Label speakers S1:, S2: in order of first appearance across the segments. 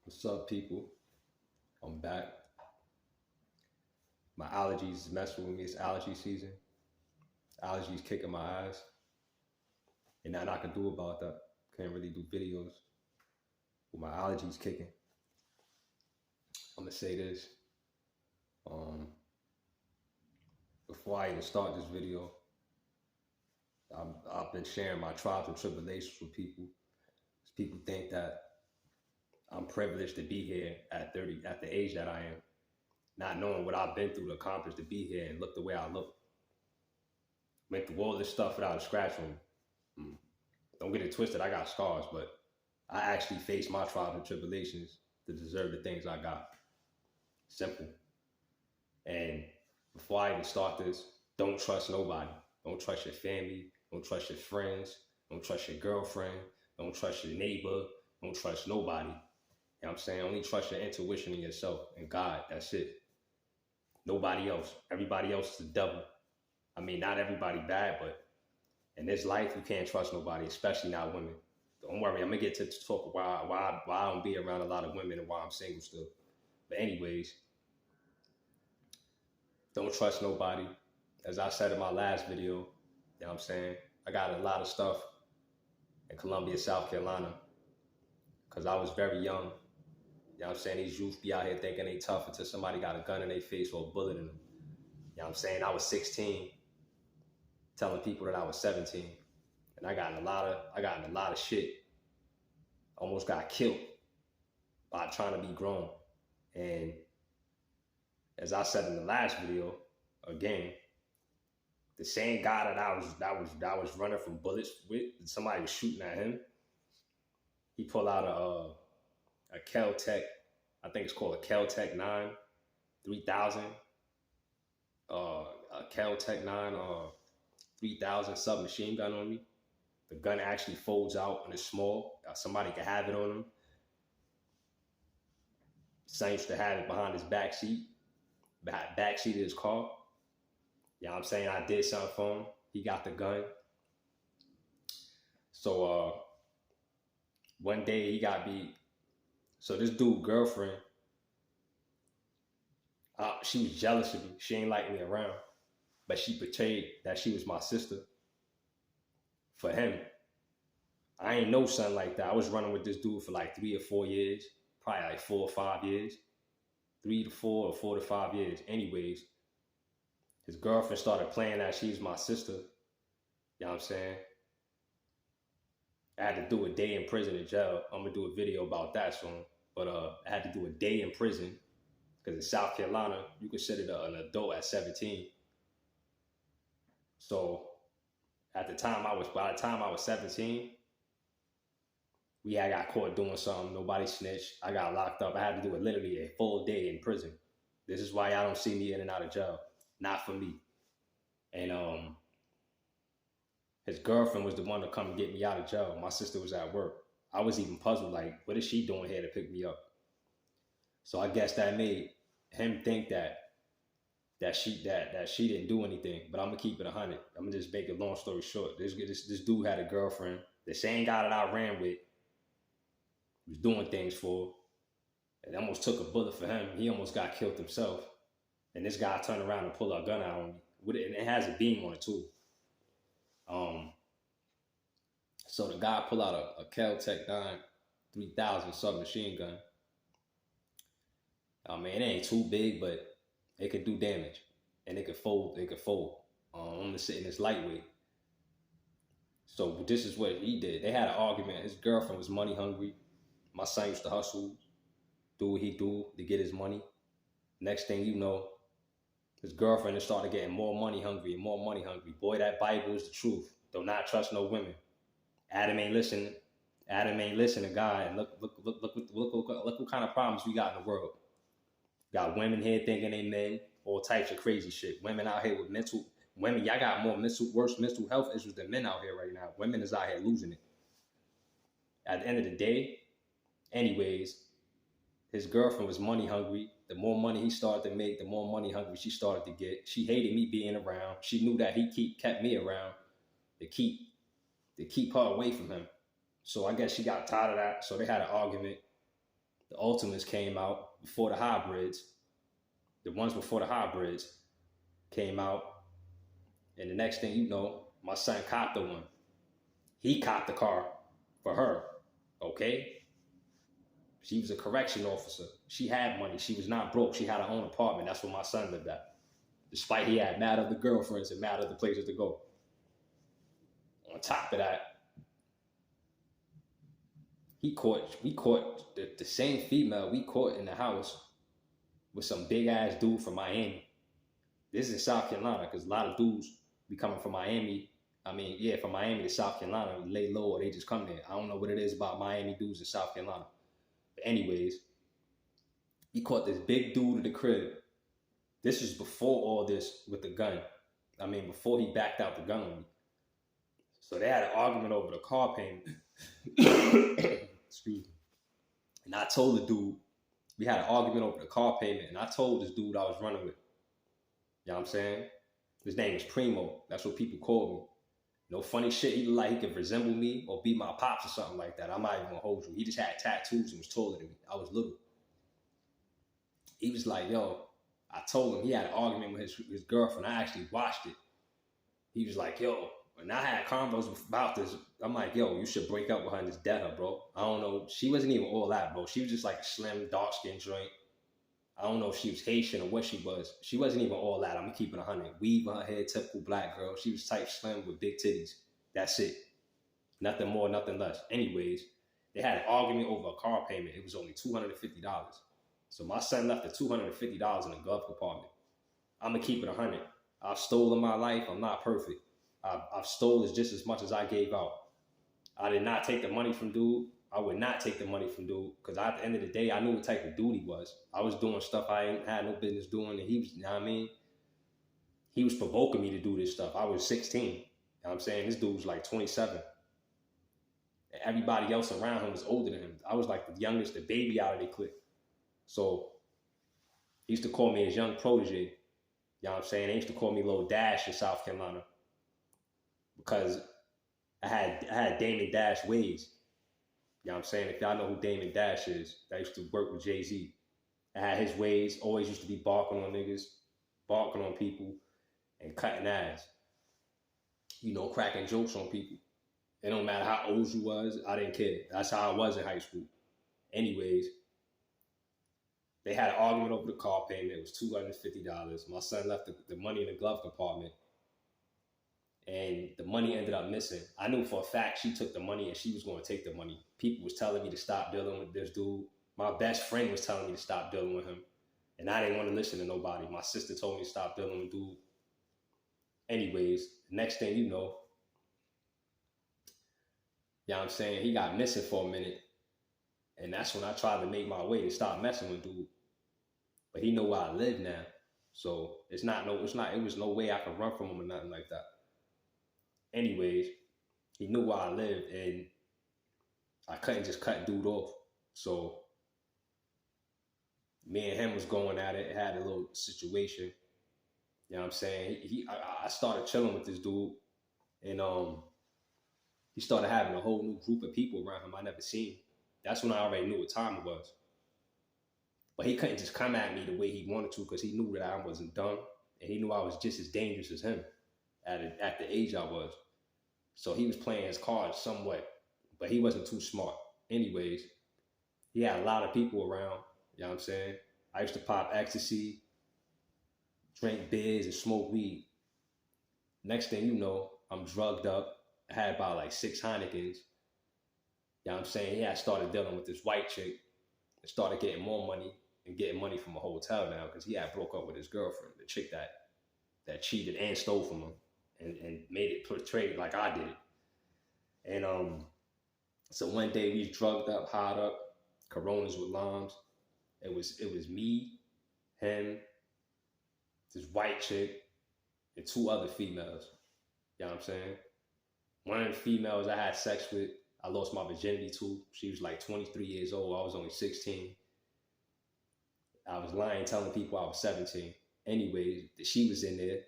S1: What's up, people? I'm back. My allergies is messing with me. It's allergy season. Allergies kicking my ass. And nothing I can do about that. Can't really do videos with my allergies kicking. I'm gonna say this. Um, Before I even start this video, I've been sharing my trials and tribulations with people. People think that I'm privileged to be here at 30, at the age that I am, not knowing what I've been through to accomplish to be here and look the way I look. Went through all this stuff without a scratch on me. Don't get it twisted, I got scars, but I actually faced my trials and tribulations to deserve the things I got. Simple. And before I even start this, don't trust nobody. Don't trust your family. Don't trust your friends. Don't trust your girlfriend. Don't trust your neighbor. Don't trust nobody. You know what I'm saying? Only trust your intuition and yourself and God. That's it. Nobody else. Everybody else is the devil. I mean, not everybody bad, but in this life, you can't trust nobody, especially not women. Don't worry, I'm gonna get to talk why I don't be around a lot of women and why I'm single still. But anyways, don't trust nobody. As I said in my last video, you know what I'm saying? I got a lot of stuff in Columbia, South Carolina, because I was very young. You know what I'm saying? These youths be out here thinking they tough until somebody got a gun in their face or a bullet in them. You know what I'm saying? I was 16, telling people that I was 17. And I got in a lot of shit. Almost got killed by trying to be grown. And as I said in the last video, again, the same guy that was running from bullets with, somebody was shooting at him. He pulled out a kel-tec, I think it's called a kel-tec 9 3000, a kel-tec 9 3000 submachine gun on me. The gun actually folds out and it's small. Somebody can have it on him. Son used to have it behind his back seat of his car. You know what I'm saying? I did something for him. He got the gun. So one day he got beat. So this dude girlfriend, she was jealous of me. She ain't like me around. But she portrayed that she was my sister for him. I ain't know something like that. I was running with this dude for like 3 or 4 years, probably like 4 or 5 years, 3 to 4 or 4 to 5 years. Anyways, his girlfriend started playing that she's my sister. You know what I'm saying? I had to do a day in prison in jail. I'm gonna do a video about that soon. But I had to do a day in prison because in South Carolina, you considered an adult at 17. So by the time I was 17, we had got caught doing something. Nobody snitched. I got locked up. I had to do literally a full day in prison. This is why y'all don't see me in and out of jail. Not for me. And his girlfriend was the one to come and get me out of jail. My sister was at work. I was even puzzled, like, what is she doing here to pick me up? So I guess that made him think that she didn't do anything. But I'm gonna keep it 100. I'm gonna just make a long story short. This dude had a girlfriend. The same guy that I ran with was doing things for. And almost took a bullet for him. He almost got killed himself. And this guy turned around and pulled a gun out on me. And it has a beam on it too. So the guy pulled out a kel-tec 9 3000 submachine gun. I mean, it ain't too big, but it could do damage. And it could fold. I'm just sitting this lightweight. So this is what he did. They had an argument. His girlfriend was money hungry. My son used to hustle, do what he do to get his money. Next thing you know, his girlfriend just started getting more money hungry and more money hungry. Boy, that Bible is the truth. Do not trust no women. Adam ain't listening. Adam ain't listening to God. And look what kind of problems we got in the world. Got women here thinking they men, all types of crazy shit. Women out here with y'all got worse mental health issues than men out here right now. Women is out here losing it. At the end of the day, anyways, his girlfriend was money hungry. The more money he started to make, the more money hungry she started to get. She hated me being around. She knew that he kept me around to keep her away from him. So I guess she got tired of that. So they had an argument. The Ultimates came out before the hybrids. The ones before the hybrids came out, and the next thing you know, my son copped the one. He copped the car for her. Okay? She was a correction officer. She had money. She was not broke. She had her own apartment. That's where my son lived at. Despite he had mad other girlfriends and mad other places to go. On top of that, we caught the same female we caught in the house with some big ass dude from Miami. This is in South Carolina because a lot of dudes be coming from Miami. I mean, yeah, from Miami to South Carolina, lay low or they just come there. I don't know what it is about Miami dudes in South Carolina. But anyways, he caught this big dude at the crib. This was before all this with the gun. I mean, before he backed out the gun on me. So they had an argument over the car payment. Excuse me. And I told the dude, we had an argument over the car payment, and I told this dude I was running with. You know what I'm saying? His name is Primo. That's what people call me. No funny shit. He looked like he could resemble me or be my pops or something like that. I'm not even gonna hold you. He just had tattoos and was taller than me. I was little. He was like, yo, I told him he had an argument with his girlfriend. I actually watched it. He was like, yo, when I had convos about this, I'm like, yo, you should break up with her and just dead her, bro. I don't know. She wasn't even all that, bro. She was just like a slim, dark-skinned joint. I don't know if she was Haitian or what she was. She wasn't even all that. I'm gonna keep it 100. Weave on her head, typical black girl. She was type slim with big titties. That's it. Nothing more, nothing less. Anyways, they had an argument over a car payment. It was only $250. So my son left the $250 in the glove compartment. I'm gonna keep it 100. I've stolen my life. I'm not perfect. I've stolen just as much as I gave out. I did not take the money from dude. I would not take the money from dude because at the end of the day, I knew what type of dude he was. I was doing stuff I ain't had no business doing, and he was, you know what I mean? He was provoking me to do this stuff. I was 16. You know what I'm saying? This dude was like 27. And everybody else around him was older than him. I was like the youngest, the baby out of the clique. So he used to call me his young protege. You know what I'm saying? They used to call me Lil Dash in South Carolina because I had Damon Dash ways. You know what I'm saying? If y'all know who Damon Dash is, that used to work with Jay-Z. I had his ways, always used to be barking on niggas, barking on people, and cutting ass. You know, cracking jokes on people. It don't matter how old you was, I didn't care. That's how I was in high school. Anyways, they had an argument over the car payment. It was $250. My son left the money in the glove compartment. And the money ended up missing. I knew for a fact she took the money and she was going to take the money. People was telling me to stop dealing with this dude. My best friend was telling me to stop dealing with him. And I didn't want to listen to nobody. My sister told me to stop dealing with dude. Anyways, next thing you know what I'm saying, he got missing for a minute. And that's when I tried to make my way to stop messing with dude. But he know where I live now. So it was no way I could run from him or nothing like that. Anyways, he knew where I lived and I couldn't just cut dude off. So me and him was going at it, had a little situation. You know what I'm saying? I started chilling with this dude and he started having a whole new group of people around him I never seen. That's when I already knew what time it was. But he couldn't just come at me the way he wanted to because he knew that I wasn't dumb and he knew I was just as dangerous as him at the age I was. So he was playing his cards somewhat, but he wasn't too smart. Anyways, he had a lot of people around, you know what I'm saying? I used to pop ecstasy, drink beers, and smoke weed. Next thing you know, I'm drugged up. I had about like 6 Heinekens. You know what I'm saying? Yeah, I started dealing with this white chick and started getting more money and getting money from a hotel now because he had broke up with his girlfriend, the chick that cheated and stole from him. And made it portrayed like I did it. And so one day we drugged up, hot up, Coronas with limes. It was me, him, this white chick, and 2 other females. You know what I'm saying? One of the females I had sex with, I lost my virginity to. She was like 23 years old. I was only 16. I was lying, telling people I was 17. Anyways, she was in there.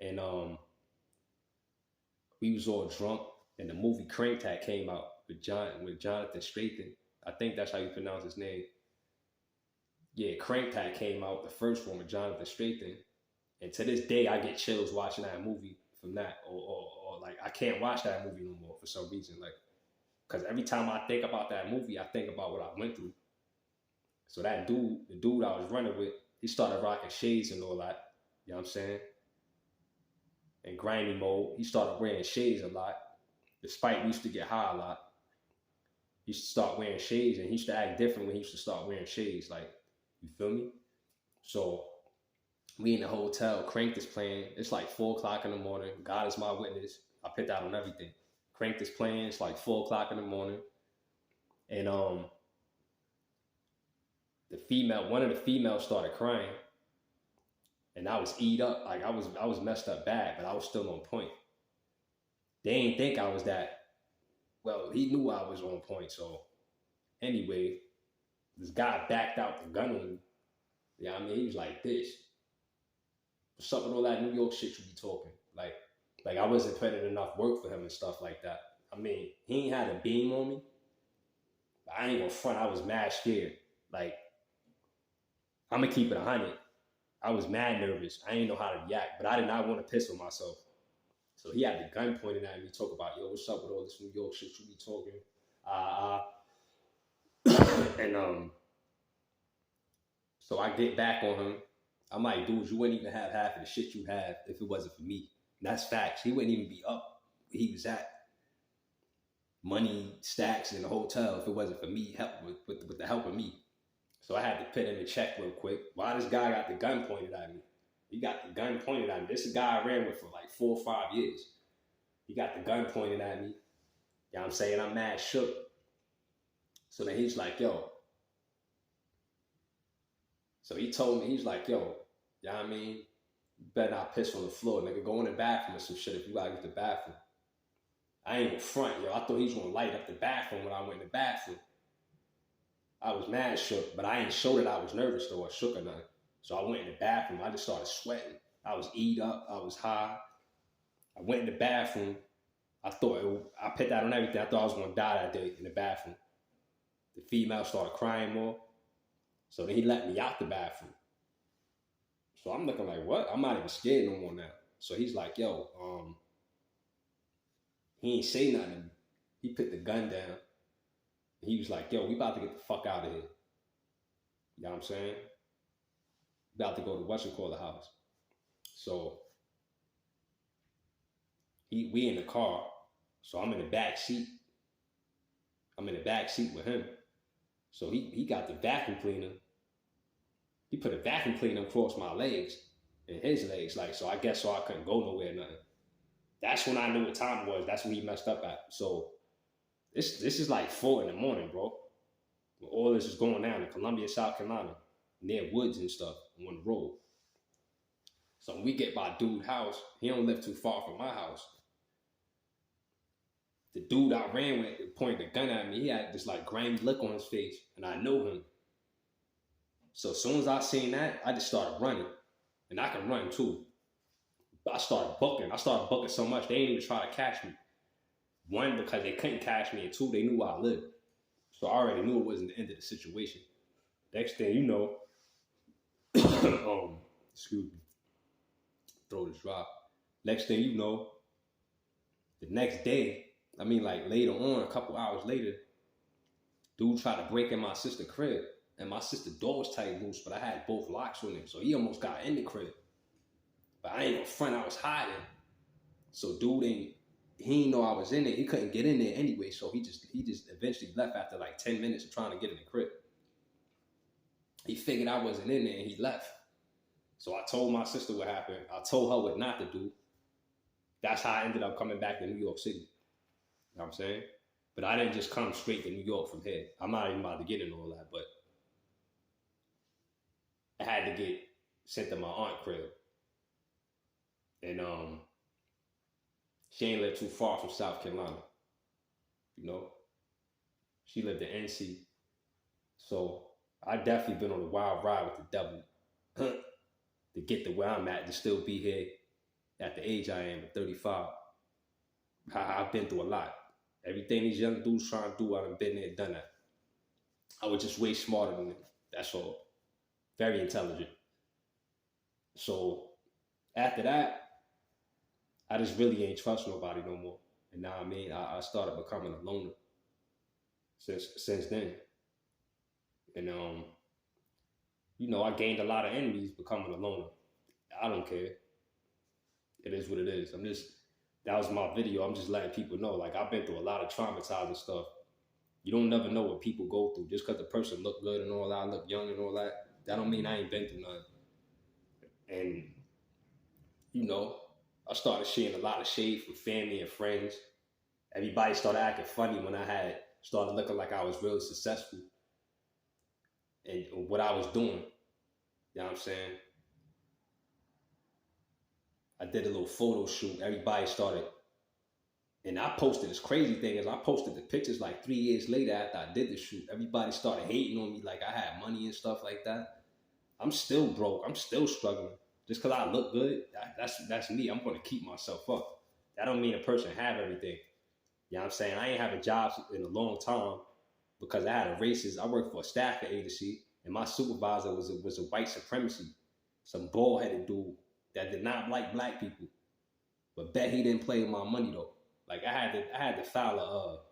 S1: And we was all drunk, and the movie kel-tec came out with Jonathan Strahan. I think that's how you pronounce his name. Yeah, Crank came out, the first one with Jonathan Stratham. And to this day, I get chills watching that movie from that. Or like, I can't watch that movie no more for some reason. Like, because every time I think about that movie, I think about what I went through. So that dude, the dude I was running with, he started rocking shades and all that. You know what I'm saying? In grimy mode, he started wearing shades a lot. Despite we used to get high a lot, he used to start wearing shades, and he used to act different when he used to start wearing shades. Like, you feel me? So we in the hotel, Cranked is playing. It's like 4 o'clock in the morning. God is my witness. I put that on everything. Cranked is playing. It's like 4 o'clock in the morning, and one of the females started crying, and I was eat up. Like I was messed up bad, but I was still on point. They ain't think I was that. Well, he knew I was on point. So anyway, this guy backed out the gun on me. Yeah, I mean, he was like this. What's up with all that New York shit you be talking? Like I wasn't putting enough work for him and stuff like that. I mean, he ain't had a beam on me. But I ain't gonna front. I was mad scared. Like, I'm gonna keep it 100. I was mad nervous. I didn't know how to react, but I did not want to piss on myself. So he had the gun pointed at me, talk about, yo, what's up with all this New York shit you be talking? And so I get back on him. I'm like, dude, you wouldn't even have half of the shit you have if it wasn't for me. And that's facts. He wouldn't even be up where he was at. Money stacks in the hotel if it wasn't for me, help with the help of me. So I had to put him in check real quick. Why this guy got the gun pointed at me? He got the gun pointed at me. This is a guy I ran with for like 4 or 5 years. He got the gun pointed at me. You know what I'm saying? I'm mad shook. So then he's like, yo. So he told me, he's like, yo, you know what I mean? You better not piss on the floor. Nigga, go in the bathroom or some shit if you gotta use the bathroom. I ain't gonna front, yo. I thought he was gonna light up the bathroom when I went in the bathroom. I was mad shook, but I ain't show that I was nervous though or shook or nothing. So I went in the bathroom. I just started sweating. I was eat up. I was high. I went in the bathroom. I put that on everything. I thought I was going to die that day in the bathroom. The female started crying more. So then he let me out the bathroom. So I'm looking like, what? I'm not even scared no more now. So he's like, yo, he ain't say nothing to me. He put the gun down. He was like, yo, we about to get the fuck out of here. You know what I'm saying? About to go to the house. So we in the car. So I'm in the back seat. I'm in the back seat with him. So he got the vacuum cleaner. He put a vacuum cleaner across my legs and his legs. Like, so I guess so I couldn't go nowhere, nothing. That's when I knew what time it was. That's when he messed up at. So this is like 4 in the morning, bro. When all this is going down in Columbia, South Carolina, near woods and stuff on the road. So when we get by dude's house, he don't live too far from my house. The dude I ran with pointed the gun at me. He had this like grimy look on his face, and I know him. So as soon as I seen that, I just started running. And I can run too. But I started bucking. I started bucking so much, they didn't even try to catch me. 1, because they couldn't catch me, and 2, they knew where I lived. So I already knew it wasn't the end of the situation. Next thing you know, excuse me, throat is dry. Next thing you know, the next day, I mean like later on, a couple hours later, dude tried to break in my sister's crib. And my sister's door was tight loose, but I had both locks on it. So he almost got in the crib. But I ain't gonna front, I was hiding. So dude he didn't know I was in there. He couldn't get in there anyway. So he just eventually left after like 10 minutes of trying to get in the crib. He figured I wasn't in there and he left. So I told my sister what happened. I told her what not to do. That's how I ended up coming back to New York City. You know what I'm saying? But I didn't just come straight to New York from here. I'm not even about to get into all that, but I had to get sent to my aunt's crib. And she ain't lived too far from South Carolina. You know? She lived in NC. So I definitely been on a wild ride with the devil to get to where I'm at, to still be here at the age I am, at 35. I've been through a lot. Everything these young dudes trying to do, I've been there, done that. I was just way smarter than them. That's all. very intelligent. So after that, I just really ain't trust nobody no more. And now I mean, I started becoming a loner since then. And I gained a lot of enemies becoming a loner. I don't care. It is what it is. That was my video. I'm just letting people know. Like, I've been through a lot of traumatizing stuff. You don't never know what people go through. Just because the person look good and all that, look young and all that, that don't mean I ain't been through nothing. And, I started sharing a lot of shade from family and friends. Everybody started acting funny when I had started looking like I was really successful and what I was doing. You know what I'm saying? I did a little photo shoot. Everybody started, and I posted, this crazy thing is I posted the pictures like 3 years later after I did the shoot. Everybody started hating on me like I had money and stuff like that. I'm still broke. I'm still struggling. Just because I look good, that's me. I'm going to keep myself up. That don't mean a person have everything. You know what I'm saying? I ain't have a job in a long time because I had a racist. I worked for a staffing agency, and my supervisor was a white supremacy, some bald-headed dude that did not like black people. But bet he didn't play with my money though. Like I had to file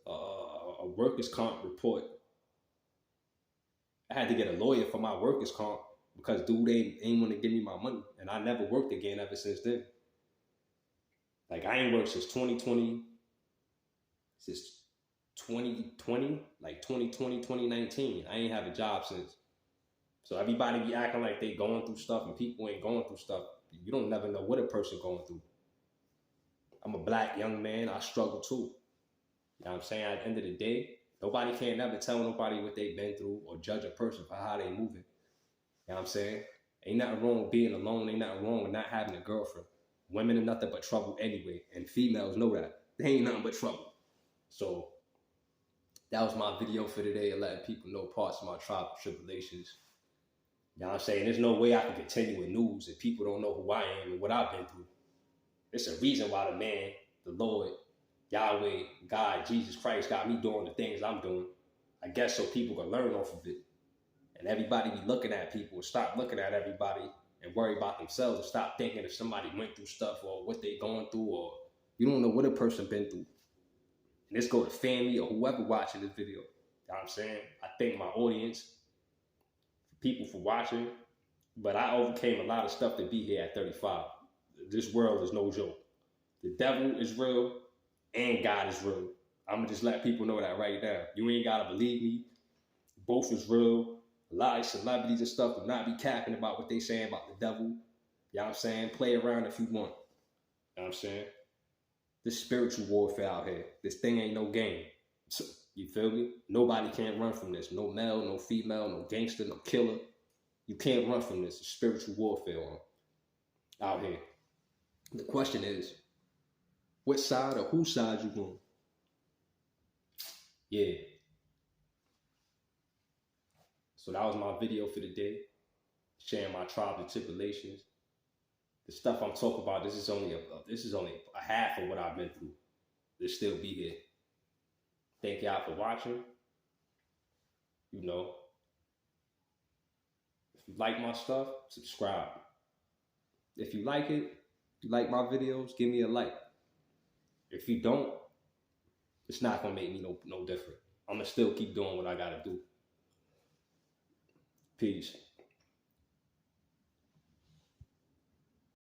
S1: a workers' comp report. I had to get a lawyer for my workers' comp because dude ain't want to give me my money, and I never worked again ever since then. Like I ain't worked since 2020, like 2020, 2019. I ain't have a job since. So everybody be acting like they going through stuff and people ain't going through stuff. You don't never know what a person going through. I'm a black young man. I struggle too. You know what I'm saying? At the end of the day, nobody can't never tell nobody what they've been through or judge a person for how they moving. You know what I'm saying? Ain't nothing wrong with being alone. Ain't nothing wrong with not having a girlfriend. Women are nothing but trouble anyway. And females know that. They ain't nothing but trouble. So that was my video for today, and letting people know parts of my trials and tribulations. You know what I'm saying? There's no way I can continue with news if people don't know who I am and what I've been through. There's a reason why the man, the Lord, Yahweh, God, Jesus Christ got me doing the things I'm doing. I guess so people can learn off of it. And everybody be looking at people and stop looking at everybody and worry about themselves and stop thinking if somebody went through stuff or what they going through, or you don't know what a person been through. And this go to family or whoever watching this video. You know what I'm saying? I thank my audience, people for watching, but I overcame a lot of stuff to be here at 35. This world is no joke. The devil is real and God is real. I'm going to just let people know that right now. You ain't got to believe me. Both is real. A lot of celebrities and stuff do not be capping about what they saying about the devil. You know what I'm saying? Play around if you want. You know what I'm saying? This spiritual warfare out here. This thing ain't no game. You feel me? Nobody can run from this. No male, no female, no gangster, no killer. You can't run from this. It's spiritual warfare out here. The question is, what side or whose side you on? Yeah. So that was my video for the day. Sharing my trials and tribulations. The stuff I'm talking about, this is only a half of what I've been through. To still be here. Thank y'all for watching. If you like my stuff, subscribe. If you like it, you like my videos, give me a like. If you don't, it's not gonna make me no different. I'm gonna still keep doing what I gotta do. Peace.